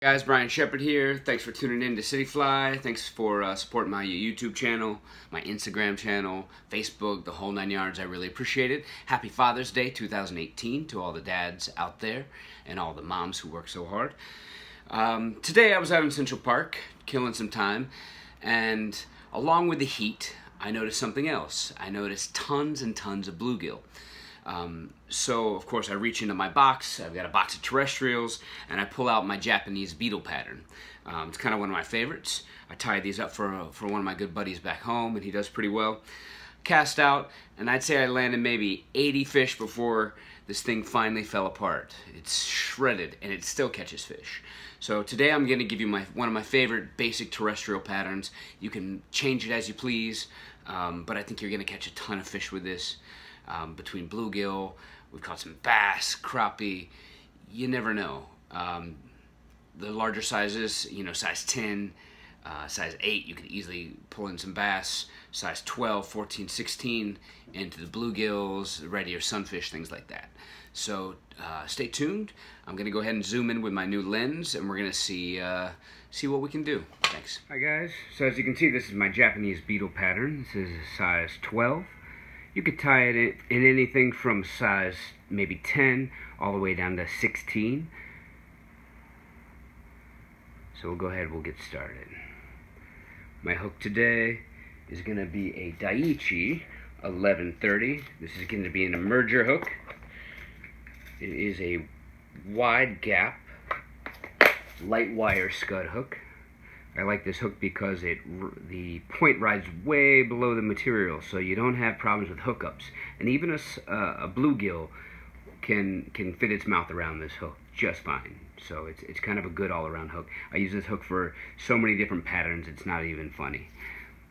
Guys, Brian Sheppard here. Thanks for tuning in to CityFly. Thanks for supporting my YouTube channel, my Instagram channel, Facebook, the whole 9 yards. I really appreciate it. Happy Father's Day 2018 to all the dads out there and all the moms who work so hard. Today I was out in Central Park, killing some time, and along with the heat, I noticed something else. I noticed tons and tons of bluegill. So of course I reach into my box. I've got a box of terrestrials, and I pull out my Japanese beetle pattern. It's kind of one of my favorites. I tied these up for one of my good buddies back home, and he does pretty well. Cast out, and I'd say I landed maybe 80 fish before this thing finally fell apart. It's shredded, and it still catches fish. So today I'm going to give you one of my favorite basic terrestrial patterns. You can change it as you please, but I think you're going to catch a ton of fish with this. Between bluegill, we've caught some bass, crappie, you never know. The larger sizes, you know, size 10, size 8, you can easily pull in some bass, size 12, 14, 16, into the bluegills, red ear sunfish, things like that. So stay tuned. I'm going to go ahead and zoom in with my new lens, and we're going to see what we can do. Thanks. Hi guys, so as you can see, this is my Japanese beetle pattern. This is size 12. You could tie it in anything from size maybe 10 all the way down to 16. So we'll go ahead, we'll get started. My hook today is going to be a Daiichi 1130. This is going to be an emerger hook. It is a wide gap, light wire scud hook. I like this hook because the point rides way below the material, so you don't have problems with hookups. And even a bluegill can fit its mouth around this hook just fine. So it's kind of a good all-around hook. I use this hook for so many different patterns, it's not even funny.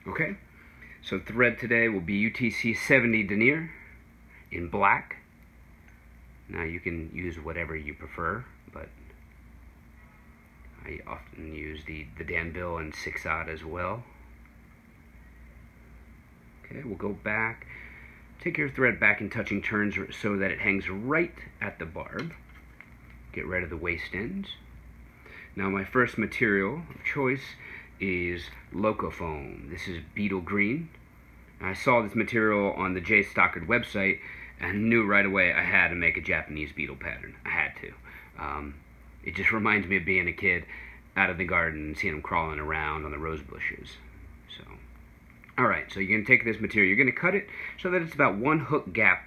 Okay, so thread today will be UTC 70 denier in black. Now you can use whatever you prefer, but I often use the Danville and 6/0 as well. Okay, we'll go back. Take your thread back in touching turns so that it hangs right at the barb. Get rid of the waste ends. Now my first material of choice is Loco Foam. This is Beetle Green. I saw this material on the J. Stockard website and knew right away I had to make a Japanese beetle pattern. I had to. It just reminds me of being a kid out of the garden and seeing them crawling around on the rose bushes. So, alright, so you're going to take this material, you're going to cut it so that it's about 1 hook gap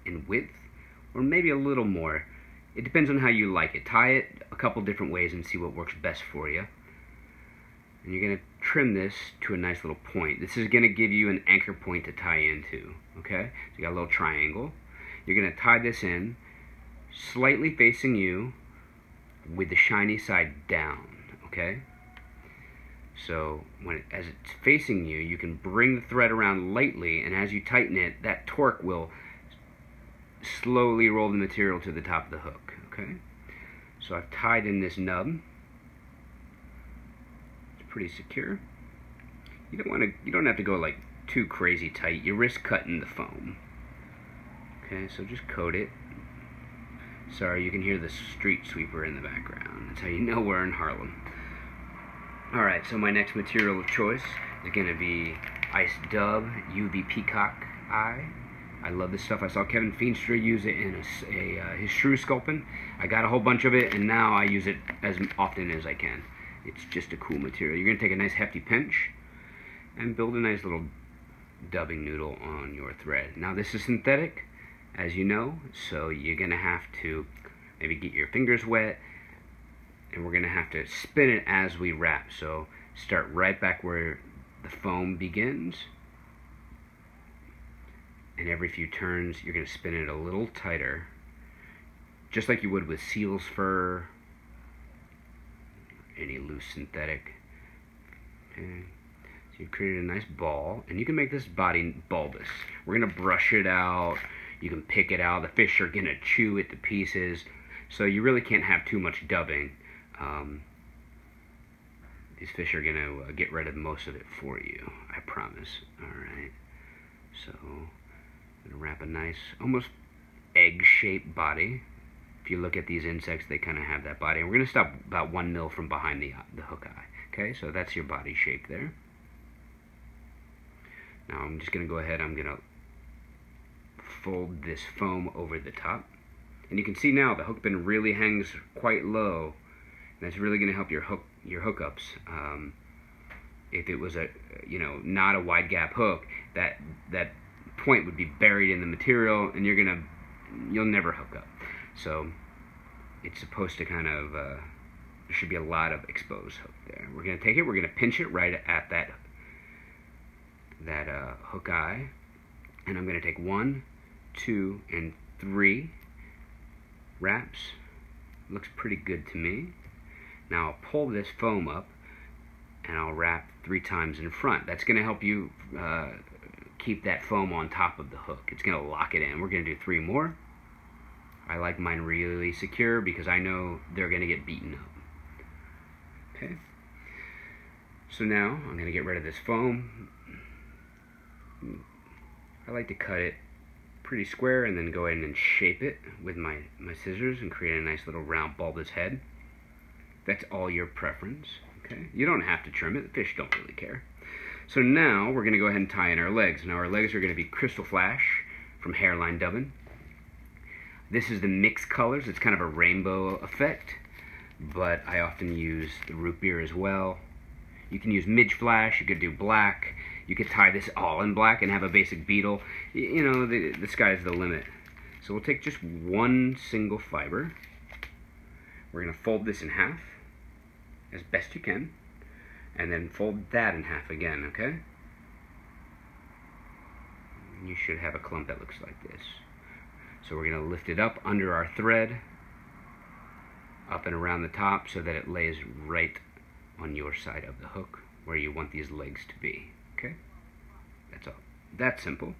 in width, or maybe a little more. It depends on how you like it. Tie it a couple different ways and see what works best for you. And you're going to trim this to a nice little point. This is going to give you an anchor point to tie into. Okay? So you got a little triangle. You're going to tie this in, slightly facing you, with the shiny side down, okay? So as it's facing you, you can bring the thread around lightly, and as you tighten it, that torque will slowly roll the material to the top of the hook, okay? So I've tied in this nub. It's pretty secure. You don't have to go like too crazy tight. You risk cutting the foam. Okay, so just coat it. Sorry, you can hear the street sweeper in the background. That's how you know we're in Harlem. Alright, so my next material of choice is going to be Ice Dub UV Peacock Eye. I love this stuff. I saw Kevin Feenstra use it in his shrew sculpin. I got a whole bunch of it, and now I use it as often as I can. It's just a cool material. You're going to take a nice hefty pinch and build a nice little dubbing noodle on your thread. Now this is synthetic, as you know, so you're going to have to maybe get your fingers wet, and we're going to have to spin it as we wrap. So start right back where the foam begins, and every few turns you're going to spin it a little tighter, just like you would with seal's fur, any loose synthetic. Okay. So you've created a nice ball, and you can make this body bulbous. We're going to brush it out. You can pick it out. The fish are going to chew it to pieces. So you really can't have too much dubbing. These fish are going to get rid of most of it for you, I promise. Alright. So I'm going to wrap a nice, almost egg-shaped body If you look at these insects, they kind of have that body. And we're going to stop about 1 mil from behind the hook eye. Okay, so that's your body shape there. Now I'm just going to go ahead, I'm going to fold this foam over the top. And you can see now the hook pin really hangs quite low. And that's really going to help your hookups. If it was a, not a wide gap hook, that point would be buried in the material, and you'll never hook up. So it's supposed to kind of, there should be a lot of exposed hook there. We're going to take it, we're going to pinch it right at that hook eye, and I'm going to take 1, 2, and 3 wraps. Looks pretty good to me. Now I'll pull this foam up, and I'll wrap 3 times in front. That's going to help you keep that foam on top of the hook. It's going to lock it in. We're going to do 3 more. I like mine really secure because I know they're going to get beaten up. Okay. So now I'm going to get rid of this foam. I like to cut it pretty square and then go ahead and shape it with my scissors and create a nice little round bulbous head. That's all your preference. Okay. You don't have to trim it. The fish don't really care. So now we're going to go ahead and tie in our legs. Now our legs are going to be Crystal Flash from Hairline Dubbin. This is the mixed colors. It's kind of a rainbow effect, but I often use the root beer as well. You can use Midge Flash. You could do black. You could tie this all in black and have a basic Beetle. The sky's the limit. So we'll take just 1 single fiber. We're going to fold this in half as best you can, and then fold that in half again, okay? And you should have a clump that looks like this. So we're going to lift it up under our thread, up and around the top, so that it lays right on your side of the hook where you want these legs to be, okay? That's all. That's simple.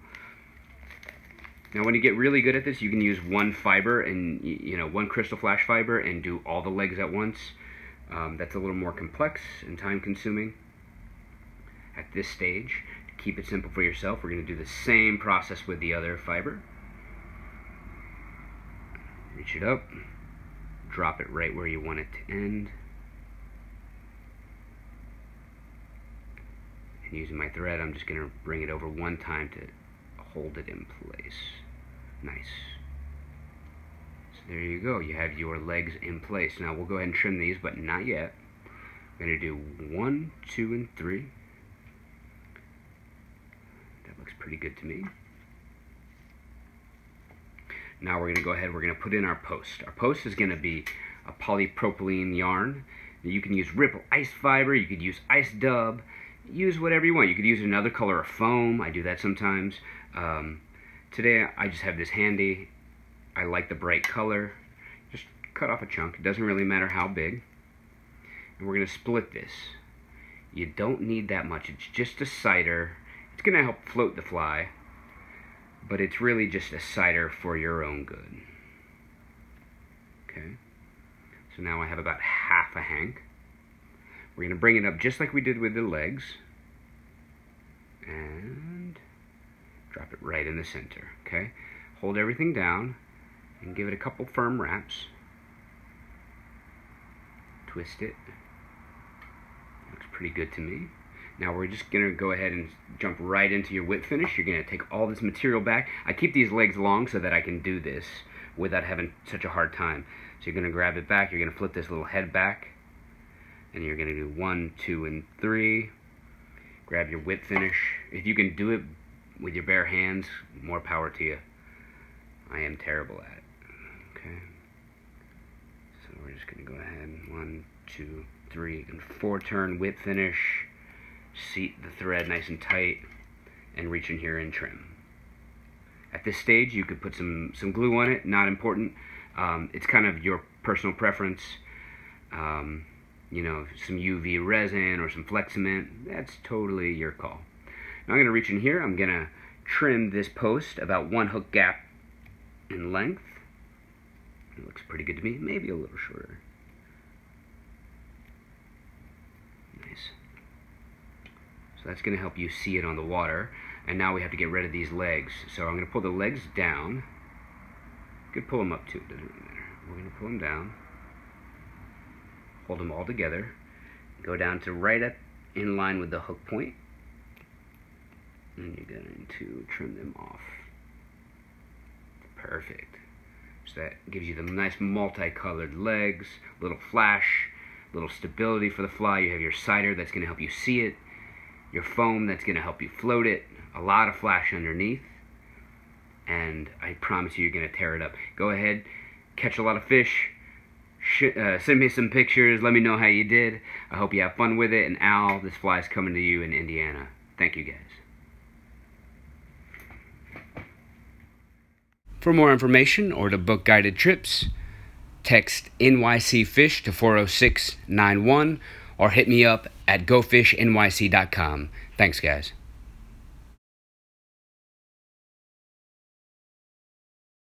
Now when you get really good at this, you can use 1 fiber and 1 Crystal Flash fiber and do all the legs at once. That's a little more complex and time consuming. At this stage, to keep it simple for yourself, we're going to do the same process with the other fiber. Reach it up, drop it right where you want it to end. And using my thread, I'm just going to bring it over 1 time to hold it in place. Nice. So there you go. You have your legs in place. Now we'll go ahead and trim these, but not yet. I'm going to do 1, 2, and 3. That looks pretty good to me. Now we're going to go ahead, we're going to put in our post. Our post is going to be a polypropylene yarn. You can use Ripple Ice Fiber, you could use Ice Dub, use whatever you want. You could use another color of foam. I do that sometimes. Today I just have this handy. I like the bright color. Just cut off a chunk. It doesn't really matter how big. And we're going to split this. You don't need that much. It's just a cider. It's going to help float the fly, but it's really just a cider for your own good. Okay. So now I have about half a hank. We're going to bring it up just like we did with the legs. And drop it right in the center. Okay. Hold everything down and give it a couple firm wraps. Twist it. Looks pretty good to me. Now we're just going to go ahead and jump right into your whip finish. You're going to take all this material back. I keep these legs long so that I can do this without having such a hard time. So you're going to grab it back. You're going to flip this little head back. And you're going to do 1, 2, and 3. Grab your whip finish. If you can do it with your bare hands, more power to you. I am terrible at it. Okay. So we're just going to go ahead. 1, 2, 3, and 4 turn whip finish. Seat the thread nice and tight, and reach in here and trim. At this stage, you could put some glue on it. Not important. It's kind of your personal preference. You know, some UV resin or some flex cement. That's totally your call. Now I'm going to reach in here. I'm going to trim this post about 1 hook gap in length. It looks pretty good to me. Maybe a little shorter. Nice. So that's going to help you see it on the water. And now we have to get rid of these legs. So I'm going to pull the legs down. You could pull them up too, doesn't really matter. We're going to pull them down, hold them all together, go down to right up in line with the hook point, and you're going to trim them off. Perfect. So that gives you the nice multicolored legs, little flash, little stability for the fly. You have your cider that's going to help you see it, your foam that's going to help you float it, a lot of flash underneath, and I promise you you're going to tear it up. Go ahead, catch a lot of fish, send me some pictures, let me know how you did. I hope you have fun with it, and Al, this fly is coming to you in Indiana. Thank you guys. For more information or to book guided trips, text NYC Fish to 40691 or hit me up at gofishnyc.com. Thanks, guys.